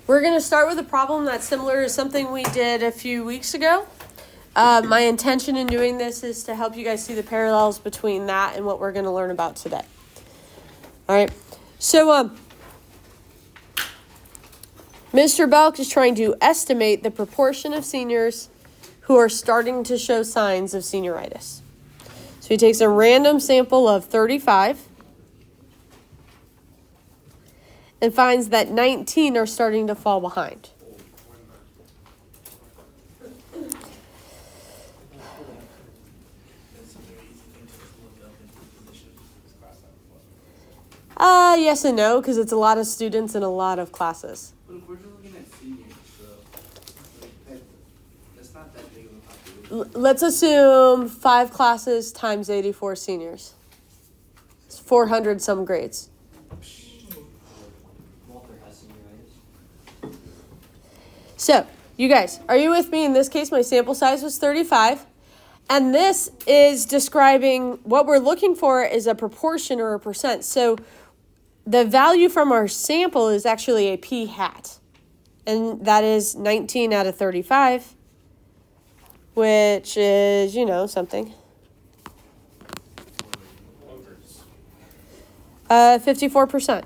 We're going to start with a problem that's similar to something we did a few weeks ago. My intention in doing this is to help you guys see the parallels between that and what we're going to learn about today. All right. So, Mr. Belk is trying to estimate the proportion of seniors who are starting to show signs of senioritis. So he takes a random sample of 35 and finds that 19 are starting to fall behind. Yes and no, because it's a lot of students and a lot of classes. But if we're just looking at seniors, that's not that big of a population. Let's assume 5 classes times 84 seniors. It's 400 some grades. So, you guys, are you with me? In this case, my sample size was 35. And this is describing what we're looking for is a proportion or a percent. So, the value from our sample is actually a p hat. And that is 19 out of 35, which is, something. 54%.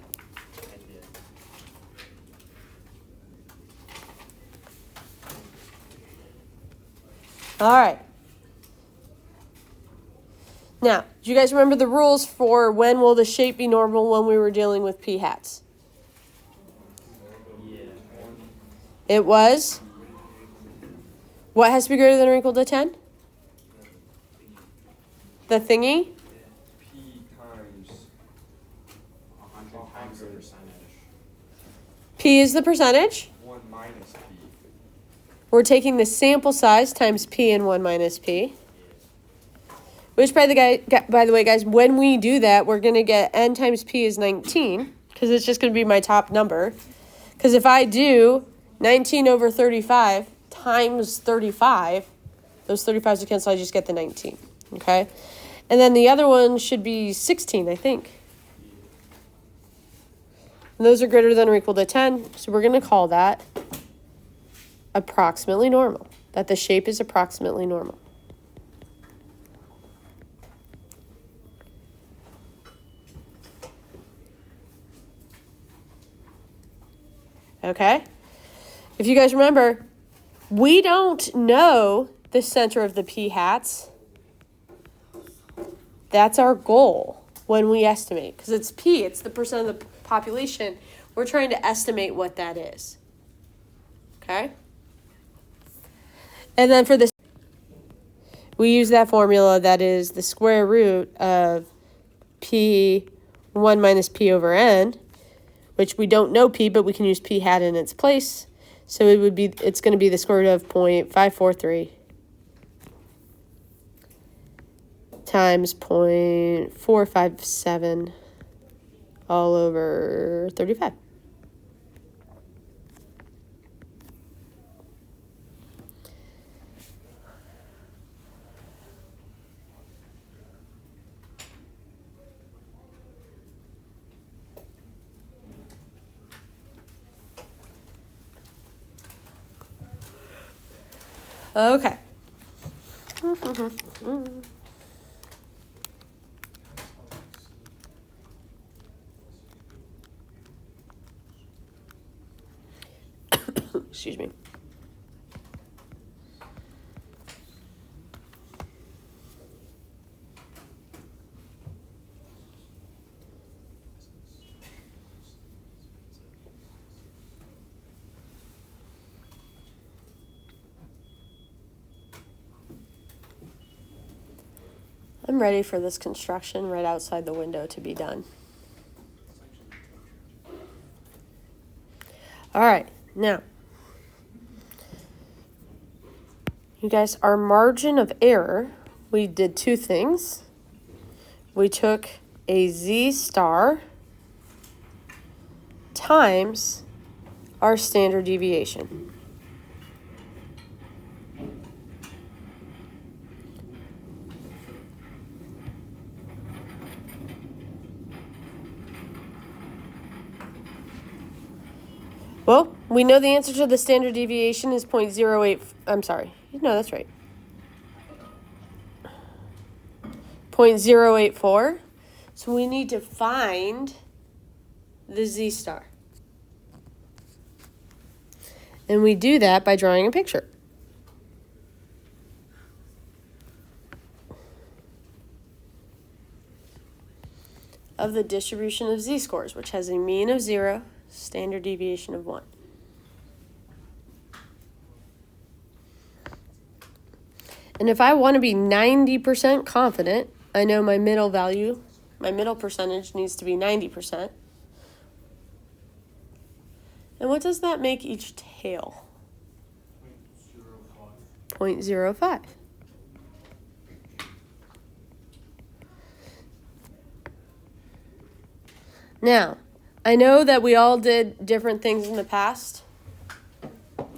All right. Now, do you guys remember the rules for when will the shape be normal when we were dealing with p hats? Yeah. It was? What has to be greater than or equal to 10? The thingy? P times 100 times the percentage. P is the percentage. 1 minus P. We're taking the sample size times P and 1 minus P. Which, by the way, guys, when we do that, we're going to get N times P is 19, because it's just going to be my top number. Because if I do 19 over 35 times 35, those 35s are canceled, I just get the 19, okay? And then the other one should be 16, I think. And those are greater than or equal to 10, so we're going to call that approximately normal, that the shape is approximately normal. Okay? If you guys remember, we don't know the center of the p hats. That's our goal when we estimate, because it's p, it's the percent of the population. We're trying to estimate what that is. Okay? And then for this, we use that formula that is the square root of p 1 minus p over n, which we don't know p, but we can use p hat in its place. So it's going to be the square root of 0.543 times 0.457 all over 35. Okay. Excuse me. I'm ready for this construction right outside the window to be done. All right, now, you guys, our margin of error, we did 2 things. We took a z star times our standard deviation. Well, we know the answer to the standard deviation is 0.08. I'm sorry. No, that's right. 0.084. So we need to find the z star. And we do that by drawing a picture. Of the distribution of z-scores, which has a mean of 0, standard deviation of 1. And if I want to be 90% confident, I know my middle value, my middle percentage needs to be 90%. And what does that make each tail? 0.05. Now, I know that we all did different things in the past.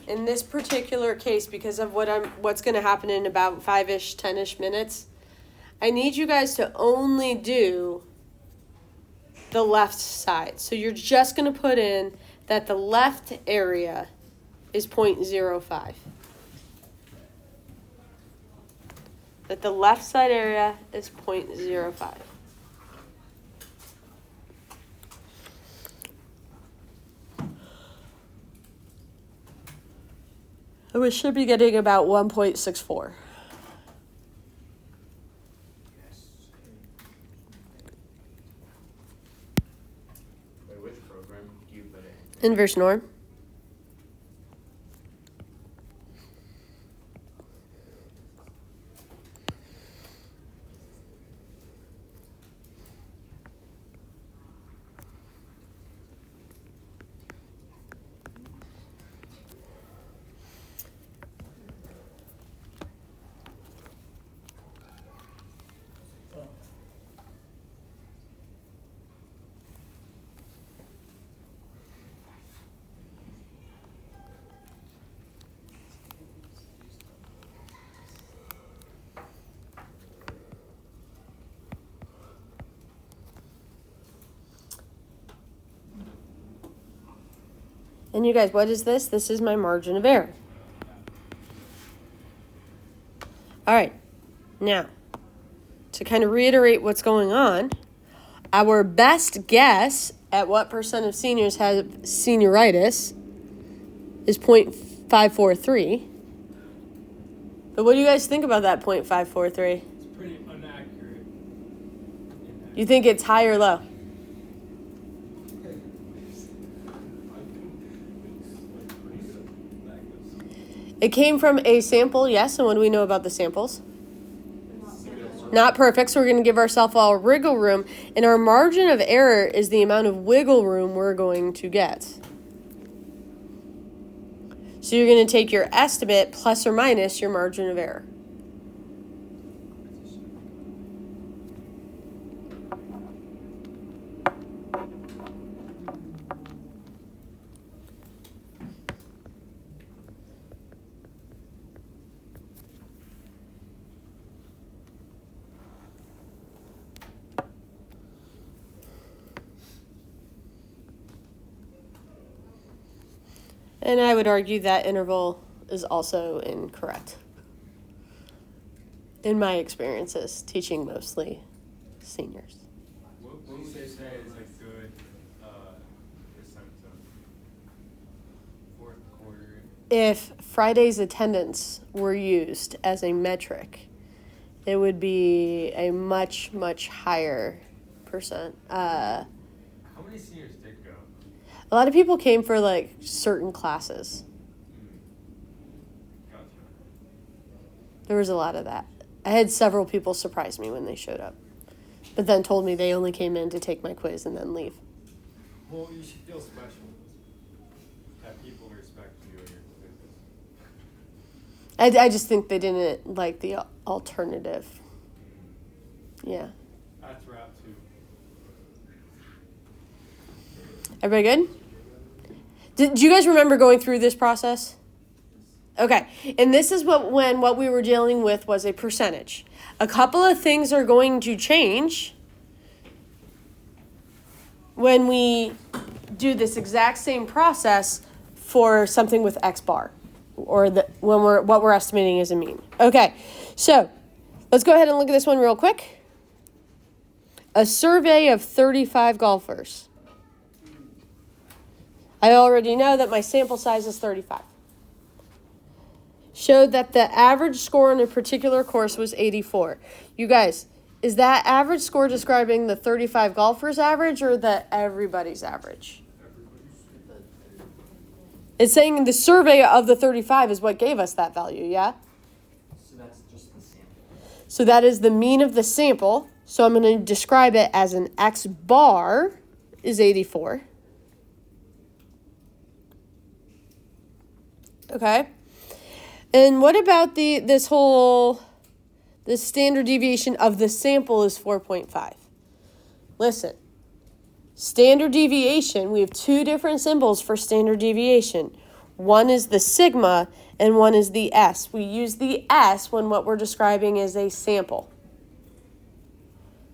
In this particular case, because of what's going to happen in about 5-ish, 10-ish minutes, I need you guys to only do the left side. So you're just going to put in that the left area is 0.05. That the left side area is 0.05. We should be getting about 1.64. Wait, which program do you put it in? Inverse norm. And you guys, what is this? This is my margin of error. All right. Now, to kind of reiterate what's going on, our best guess at what percent of seniors have senioritis is 0.543. But what do you guys think about that 0.543? It's pretty inaccurate. You think it's high or low? It came from a sample, yes, and what do we know about the samples? Not perfect, so we're going to give ourselves all wiggle room, and our margin of error is the amount of wiggle room we're going to get. So you're going to take your estimate plus or minus your margin of error. And I would argue that interval is also incorrect. In my experiences, teaching mostly seniors. What would they say is a good percent of fourth quarter? If Friday's attendance were used as a metric, it would be a much, much higher percent. How many seniors did go? A lot of people came for like certain classes. Gotcha. There was a lot of that. I had several people surprise me when they showed up, but then told me they only came in to take my quiz and then leave. Well, you should feel special that people respect you and your quizzes. I just think they didn't like the alternative. Yeah. That's rap too. Everybody good? Do you guys remember going through this process? Okay, and this is when what we were dealing with was a percentage. A couple of things are going to change when we do this exact same process, for something with X bar, or what we're estimating as a mean. Okay, so let's go ahead and look at this one real quick. A survey of 35 golfers. I already know that my sample size is 35. Showed that the average score on a particular course was 84. You guys, is that average score describing the 35 golfers average or the everybody's average? It's saying the survey of the 35 is what gave us that value, yeah? So that's just the sample. So that is the mean of the sample. So I'm going to describe it as an X bar is 84. Okay. And what about the standard deviation of the sample is 4.5? Listen, standard deviation, we have two different symbols for standard deviation. One is the sigma and one is the S. We use the S when what we're describing is a sample.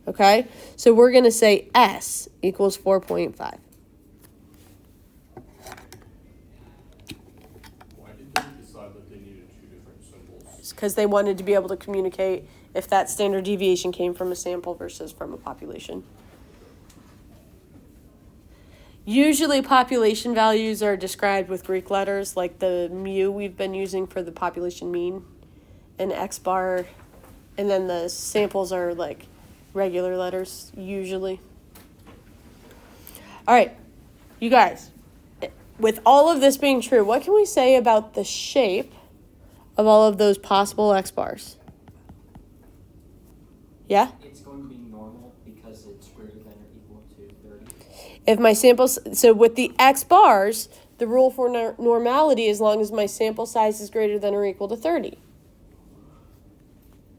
Okay? So we're going to say S equals 4.5. Because they wanted to be able to communicate if that standard deviation came from a sample versus from a population. Usually population values are described with Greek letters, like the mu we've been using for the population mean, and X bar, and then the samples are like regular letters, usually. All right, you guys, with all of this being true, what can we say about the shape of all of those possible X bars? Yeah? It's going to be normal because it's greater than or equal to 30. If my samples, so with the X bars, the rule for normality, as long as my sample size is greater than or equal to 30.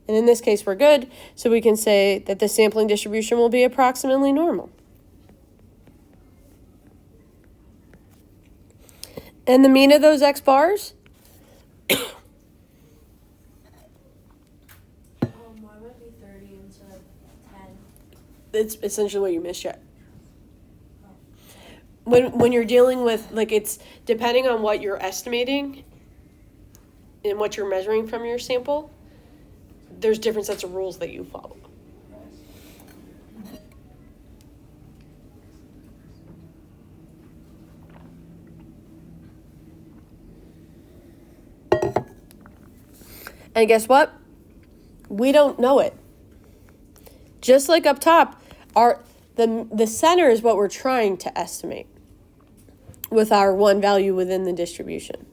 And in this case, we're good. So we can say that the sampling distribution will be approximately normal. And the mean of those X bars? Why would it be 30 instead of 10? It's essentially what you missed yet. When you're dealing with, like, it's depending on what you're estimating and what you're measuring from your sample, there's different sets of rules that you follow. And guess what? We don't know it. Just like up top, the center is what we're trying to estimate with our one value within the distribution.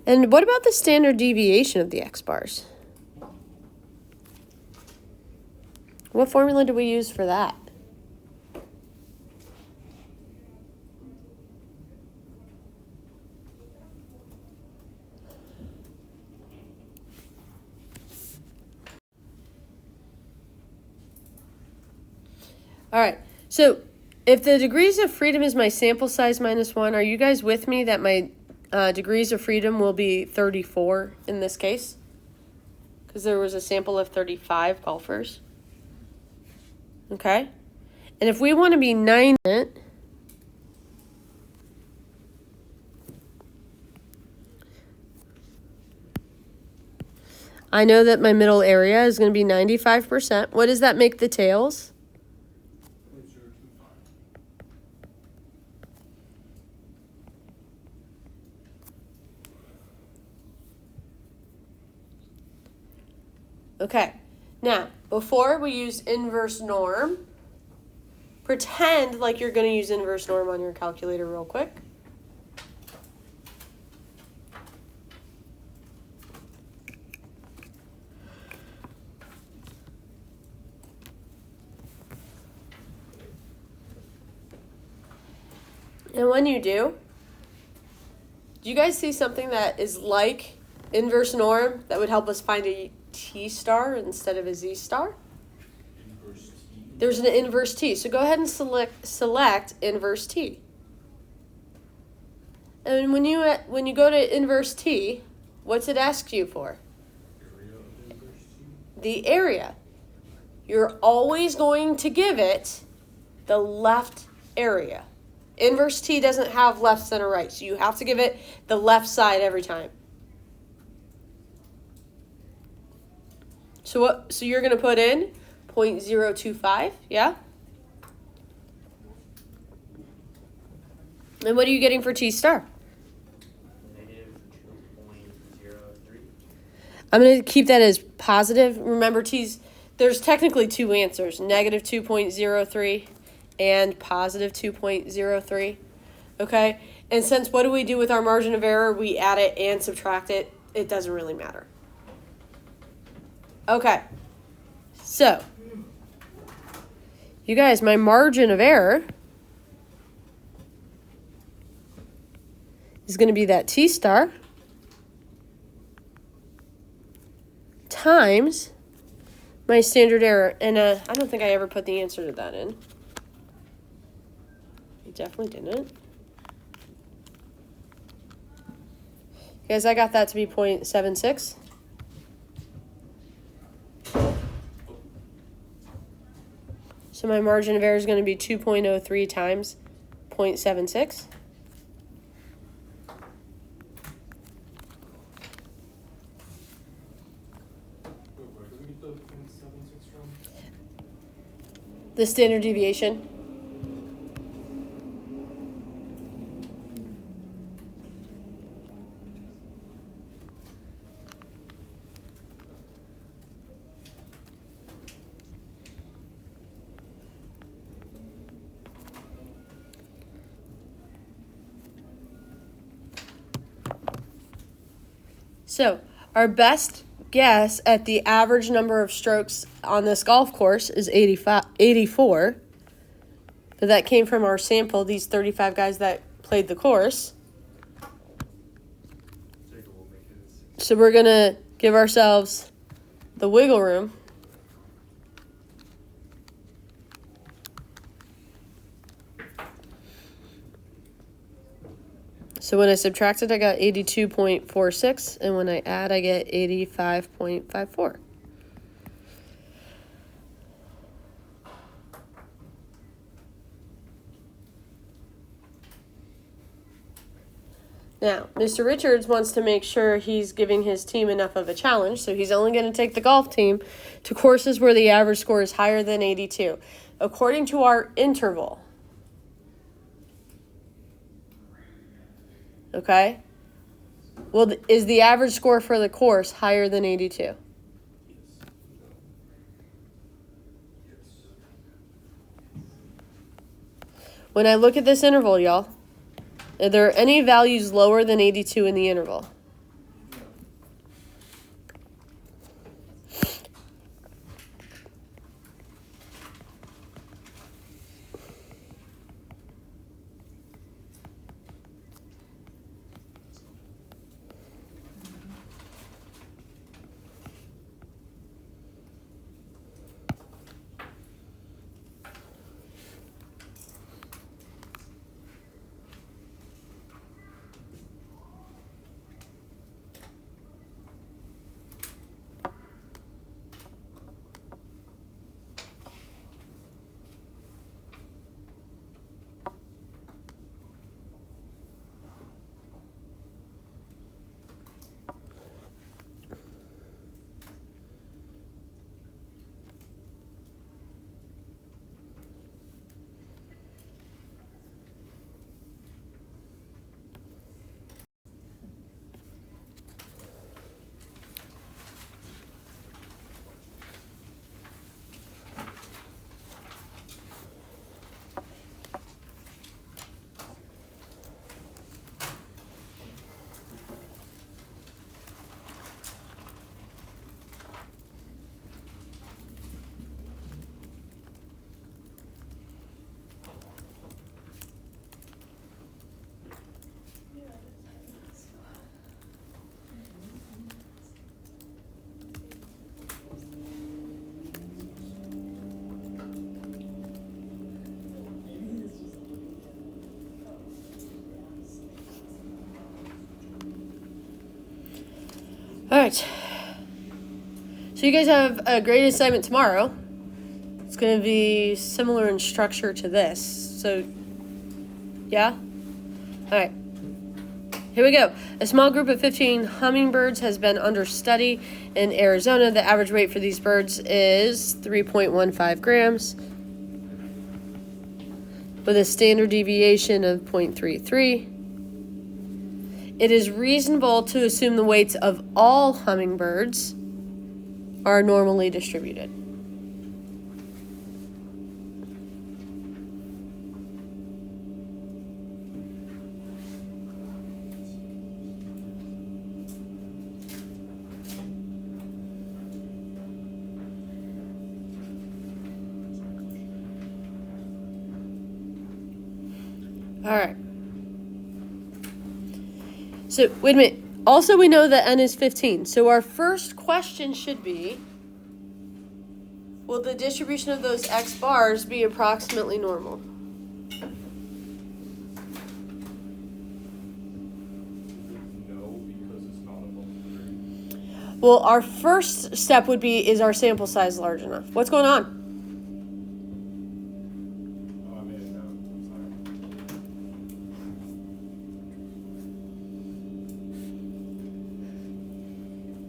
And what about the standard deviation of the X bars? What formula do we use for that? All right, so if the degrees of freedom is my sample size minus 1, are you guys with me that my degrees of freedom will be 34 in this case? Because there was a sample of 35 golfers. Okay? And if we want to be 9, I know that my middle area is going to be 95%. What does that make the tails? Okay, now, before we used inverse norm, pretend like you're going to use inverse norm on your calculator real quick. And when you do you guys see something that is like inverse norm that would help us find a T star instead of a Z star? Inverse T. There's an inverse T. So go ahead and select inverse T. And when you go to inverse T, what's it ask you for? Area of inverse T. The area. You're always going to give it the left area. Inverse T doesn't have left, center, right. So you have to give it the left side every time. So you're going to put in 0.025, yeah? And what are you getting for T star? -2.03. I'm going to keep that as positive. Remember, there's technically two answers, negative 2.03 and positive 2.03, okay? And since what do we do with our margin of error? We add it and subtract it. It doesn't really matter. Okay, so, you guys, my margin of error is going to be that T star times my standard error. And I don't think I ever put the answer to that in. I definitely didn't. Guys, I got that to be 0.76. So my margin of error is going to be 2.03 times 0.76. Where did we get the 0.76 from? The standard deviation. So, our best guess at the average number of strokes on this golf course is 84. But that came from our sample, these 35 guys that played the course. So we're going to give ourselves the wiggle room. So when I subtracted, I got 82.46, and when I add, I get 85.54. Now, Mr. Richards wants to make sure he's giving his team enough of a challenge, so he's only going to take the golf team to courses where the average score is higher than 82. According to our interval, okay? Well, is the average score for the course higher than 82? When I look at this interval, y'all, are there any values lower than 82 in the interval? All right. So you guys have a great assignment tomorrow. It's going to be similar in structure to this. So Yeah? All right. Here we go. A small group of 15 hummingbirds has been under study in Arizona. The average weight for these birds is 3.15 grams with a standard deviation of 0.33. It is reasonable to assume the weights of all hummingbirds are normally distributed. All right. So, wait a minute. Also, we know that n is 15. So, our first question should be, will the distribution of those x bars be approximately normal? No, because it's not above 30. Well, our first step would be, is our sample size large enough? What's going on? Oh, I made it down.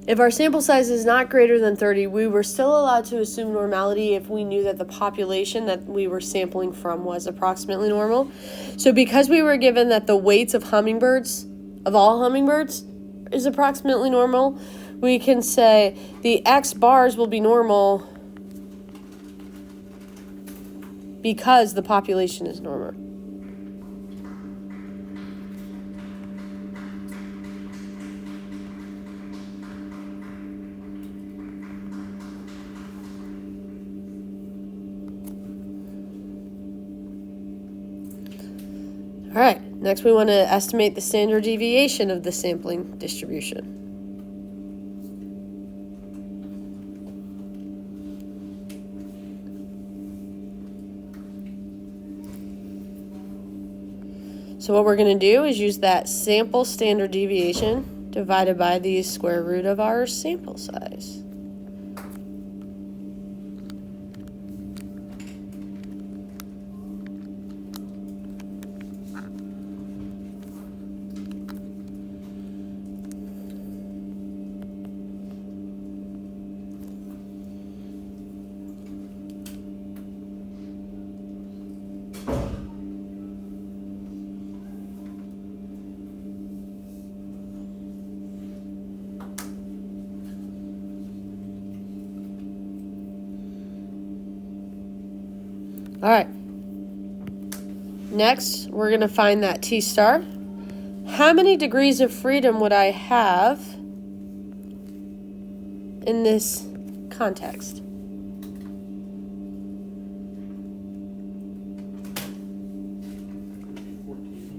If our sample size is not greater than 30, we were still allowed to assume normality if we knew that the population that we were sampling from was approximately normal. So because we were given that the weights of hummingbirds, of all hummingbirds, is approximately normal, we can say the x bars will be normal because the population is normal. All right, next we want to estimate the standard deviation of the sampling distribution. So what we're going to do is use that sample standard deviation divided by the square root of our sample size. All right. Next, we're going to find that T star. How many degrees of freedom would I have in this context?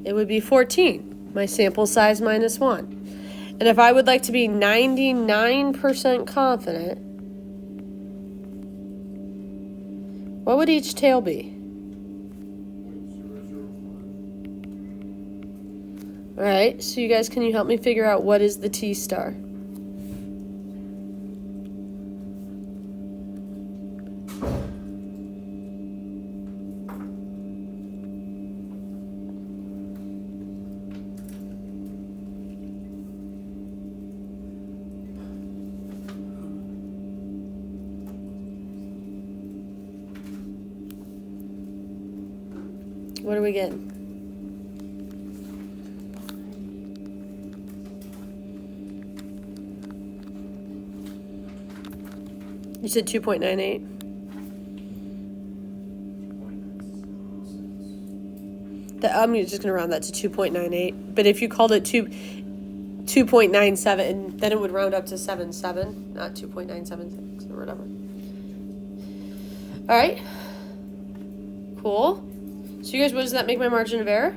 It would be 14, my sample size minus 1. And if I would like to be 99% confident, what would each tail be? 0.005. All right, so you guys, can you help me figure out what is the T star? What are we getting? You said 2.98? I'm just going to round that to 2.98. But if you called it 2.97, then it would round up to 7.7, not 2.976 or whatever. All right. Cool. So you guys, what does that make my margin of error?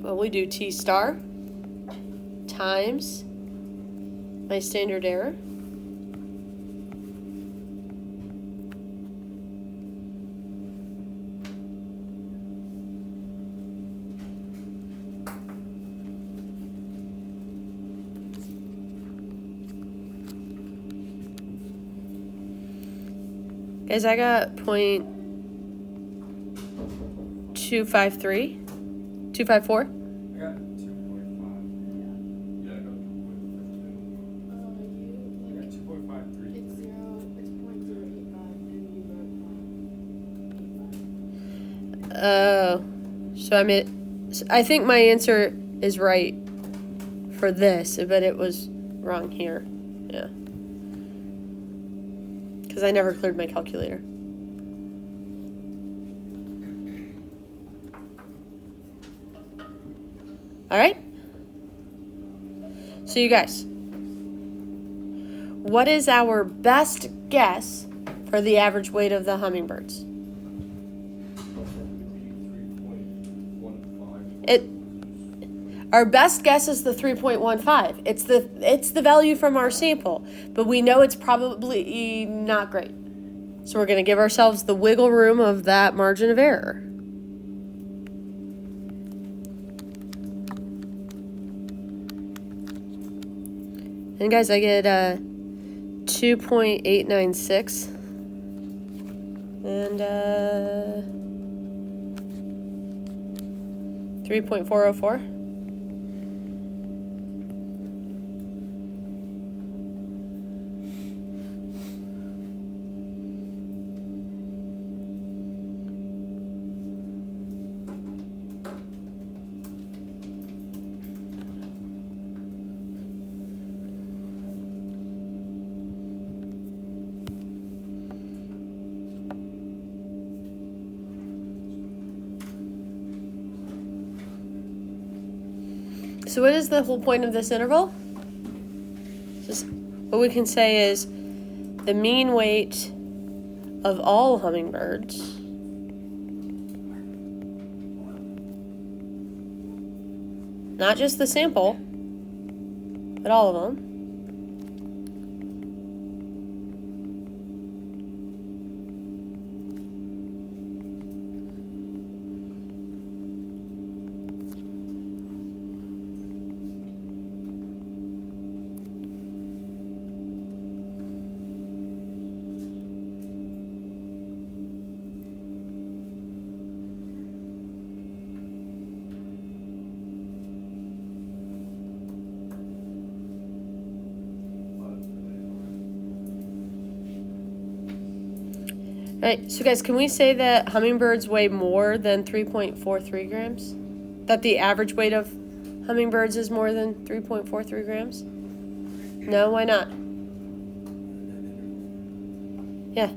Well, we do T star times my standard error. Guys, I got 253? 254? I got 2.5. Yeah, I got 2.52. I got 2.53. It's 0.085 and you wrote 5. Oh, so I think my answer is right for this, but it was wrong here. Yeah. Because I never cleared my calculator. All right. So you guys, what is our best guess for the average weight of the hummingbirds? 3.15. Our best guess is the 3.15. It's the value from our sample, but we know it's probably not great. So we're going to give ourselves the wiggle room of that margin of error. And guys, I get 2.896 and 3.404. So what is the whole point of this interval? Just what we can say is the mean weight of all hummingbirds not just the sample, but all of them. Right, so guys, can we say that hummingbirds weigh more than 3.43 grams? That the average weight of hummingbirds is more than 3.43 grams? No, why not? Yeah.